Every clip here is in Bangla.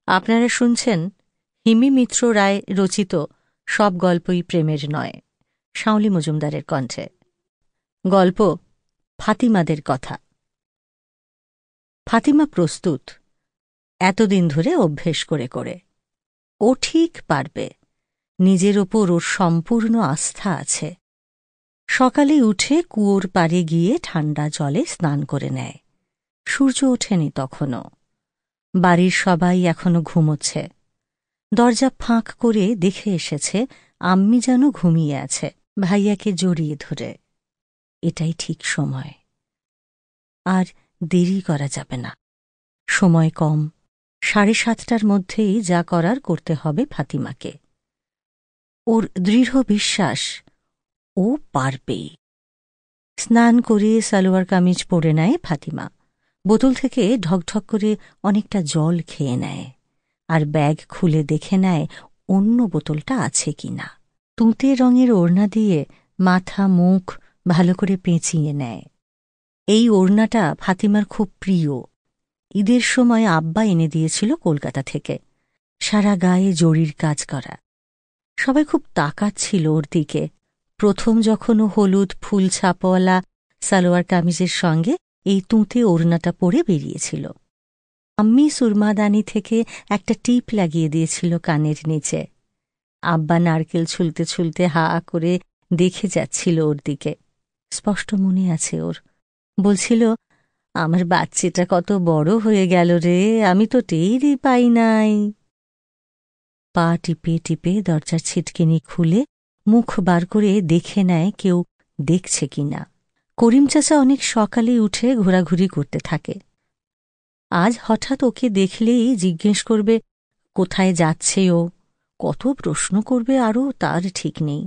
আপনারা শুনছেন হিমি মিত্র রায় রচিত সব গল্পই প্রেমের নয়, শাওলি মজুমদারের কণ্ঠে। গল্প ফাতিমাদের কথা। ফাতিমা প্রস্তুত, এতদিন ধরে অভ্যেস করে করে। ও ঠিক পারবে, নিজের ওপর ওর সম্পূর্ণ আস্থা আছে। সকালে উঠে কুয়োর পাড়ে গিয়ে ঠান্ডা জলে স্নান করে নেয়। সূর্য ওঠেনি তখনও। বাড়ির সবাই এখনো ঘুমোচ্ছে। দরজা ফাঁক করে দেখে এসেছে আম্মি যেন ঘুমিয়ে আছে, ভাইয়াকে জড়িয়ে ধরে। এটাই ঠিক সময়, আর দেরি করা যাবে না। সময় কম, 7:30টার মধ্যেই যা করার করতে হবে ফাতিমাকে। ওর দৃঢ় বিশ্বাস ও পারবেই। স্নান করে সালোয়ার কামিজ পরে নেয় ফাতিমা। বোতল থেকে ঢকঢক করে অনেকটা জল খেয়ে নেয়, আর ব্যাগ খুলে দেখে নেয় অন্য বোতলটা আছে কিনা। তুঁতে রঙের ওড়না দিয়ে মাথা মুখ ভালো করে পেঁচিয়ে নেয়। এই ওড়নাটা ফাতিমার খুব প্রিয়। ঈদের সময় আব্বা এনে দিয়েছিল কলকাতা থেকে, সারা গায়ে জরির কাজ করা। সবাই খুব তাকাচ্ছিল ওর দিকে। প্রথম যখন ও হলুদ ফুল ছাপওয়ালা সালোয়ার কামিজের সঙ্গে এই তুঁতে ওড়নাটা পরে বেরিয়েছিল। আম্মি সুরমাদানি থেকে একটা টিপ লাগিয়ে দিয়েছিল কানের নিচে। আব্বা নারকেল ছুলতে ছুলতে হা করে দেখে যাচ্ছিল ওর দিকে। স্পষ্ট মনে আছে ওর। বলছিল, আমার বাচ্চাটা কত বড় হয়ে গেল রে, আমি তো টেরই পাই নাই। পা টিপে টিপে দরজার ছিটকিনি খুলে মুখ বার করে দেখে নেয় কেউ দেখছে কিনা। করিম চাচা অনেক সকালে উঠে ঘোরাঘুরি করতে থাকে। আজ হঠাৎ ওকে দেখলেই জিজ্ঞেস করবে কোথায় যাচ্ছে ও, কত প্রশ্ন করবে আরও তার ঠিক নেই।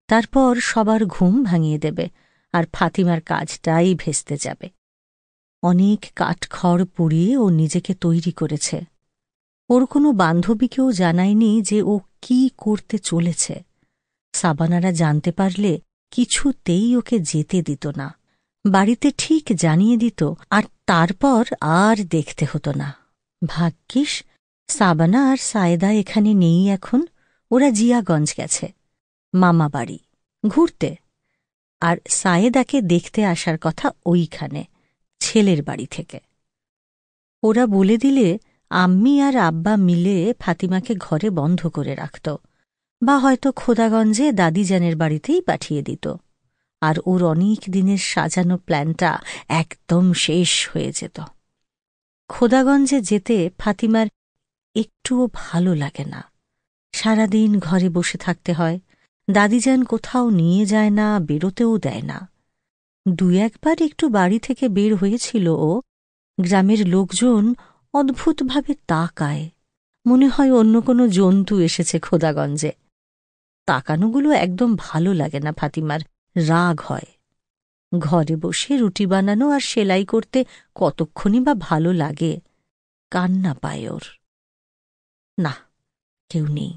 তারপর সবার ঘুম ভাঙিয়ে দেবে, আর ফাতিমার কাজটাই ভেস্তে যাবে। অনেক কাঠখড় পুড়িয়ে ও নিজেকে তৈরি করেছে। ওর কোনো বান্ধবীকেও জানায়নি যে ও কি করতে চলেছে। সাবানারা জানতে পারলে কিছুতেই ওকে যেতে দিত না। বাড়িতে ঠিক জানিয়ে দিত, আর তারপর আর দেখতে হতো না। ভাগ্যিস সাবানা আর সায়েদা এখানে নেই এখন। ওরা জিয়াগঞ্জ গেছে মামা বাড়ি ঘুরতে, আর সায়েদাকে দেখতে আসার কথা ওইখানে ছেলের বাড়ি থেকে। ওরা বলে দিলে আম্মি আর আব্বা মিলে ফাতিমাকে ঘরে বন্ধ করে রাখত, বা হয়তো খোদাগঞ্জে দাদিজানের বাড়িতেই পাঠিয়ে দিত, আর ওর অনেক দিনের সাজানো প্ল্যানটা একদম শেষ হয়ে যেত। খোদাগঞ্জে যেতে ফাতিমার একটুও ভালো লাগে না। সারাদিন ঘরে বসে থাকতে হয়। দাদিজান কোথাও নিয়ে যায় না, বেরোতেও দেয় না। 2-1বার একটু বাড়ি থেকে বের হয়েছিল ও। গ্রামের লোকজন অদ্ভুতভাবে তাকায়, মনে হয় অন্য কোনো জন্তু এসেছে খোদাগঞ্জে। তাকানোগুলো একদম ভালো লাগে না ফাতিমার, রাগ হয়। ঘরে বসে রুটি বানানো আর সেলাই করতে কতক্ষণই বা ভালো লাগে। কান্না পায় ওর। না, কেউ নেই।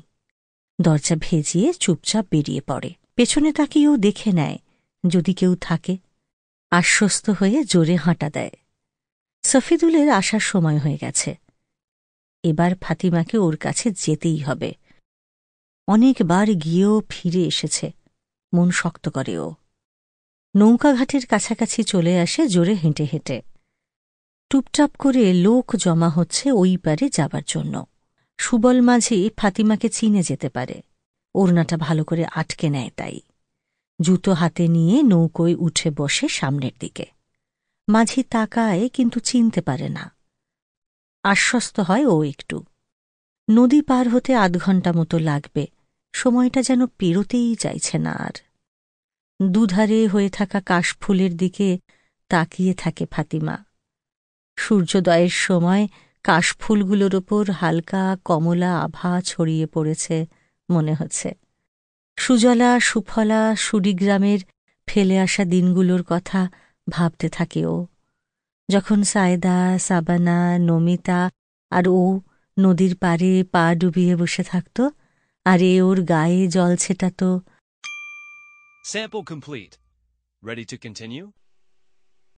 দরজা ভেজিয়ে চুপচাপ বেরিয়ে পড়ে। পেছনে তাকিয়েও দেখে নেয় যদি কেউ থাকে। আশ্বস্ত হয়ে জোরে হাঁটা দেয়। সফিদুলের আসার সময় হয়ে গেছে। এবার ফাতিমাকে ওর কাছে যেতেই হবে। অনেকবার গিয়েও ফিরে এসেছে, মন শক্ত করে ও। নৌকাঘাটের কাছাকাছি চলে আসে জোরে হেঁটে হেঁটে। টুপটাপ করে লোক জমা হচ্ছে ওই পারে যাবার জন্য। সুবল মাঝি ফাতিমাকে চিনে যেতে পারে, ওড়নাটা ভালো করে আটকে নেয় তাই। জুতো হাতে নিয়ে নৌকোয় উঠে বসে সামনের দিকে। মাঝি তাকায়, কিন্তু চিনতে পারে না। আশ্বস্ত হয় ও একটু। নদী পার হতে 8 ঘণ্টা মতো লাগবে। সময়টা যেন পেরোতেই চাইছে না আর। দুধারে হয়ে থাকা কাশফুলের দিকে তাকিয়ে থাকে ফাতিমা। সূর্যোদয়ের সময় কাশফুলগুলোর ওপর হালকা কমলা আভা ছড়িয়ে পড়েছে মনে হচ্ছে। সুজলা সুফলা সুরিগ্রামের ফেলে আসা দিনগুলোর কথা ভাবতে থাকে ও। যখন সায়েদা, সাবানা, নমিতা আর ও নদীর পাড়ে পা ডুবিয়ে বসে থাকত, আর এ ওর গায়ে জল ছেটাত। Sample complete. Ready to continue?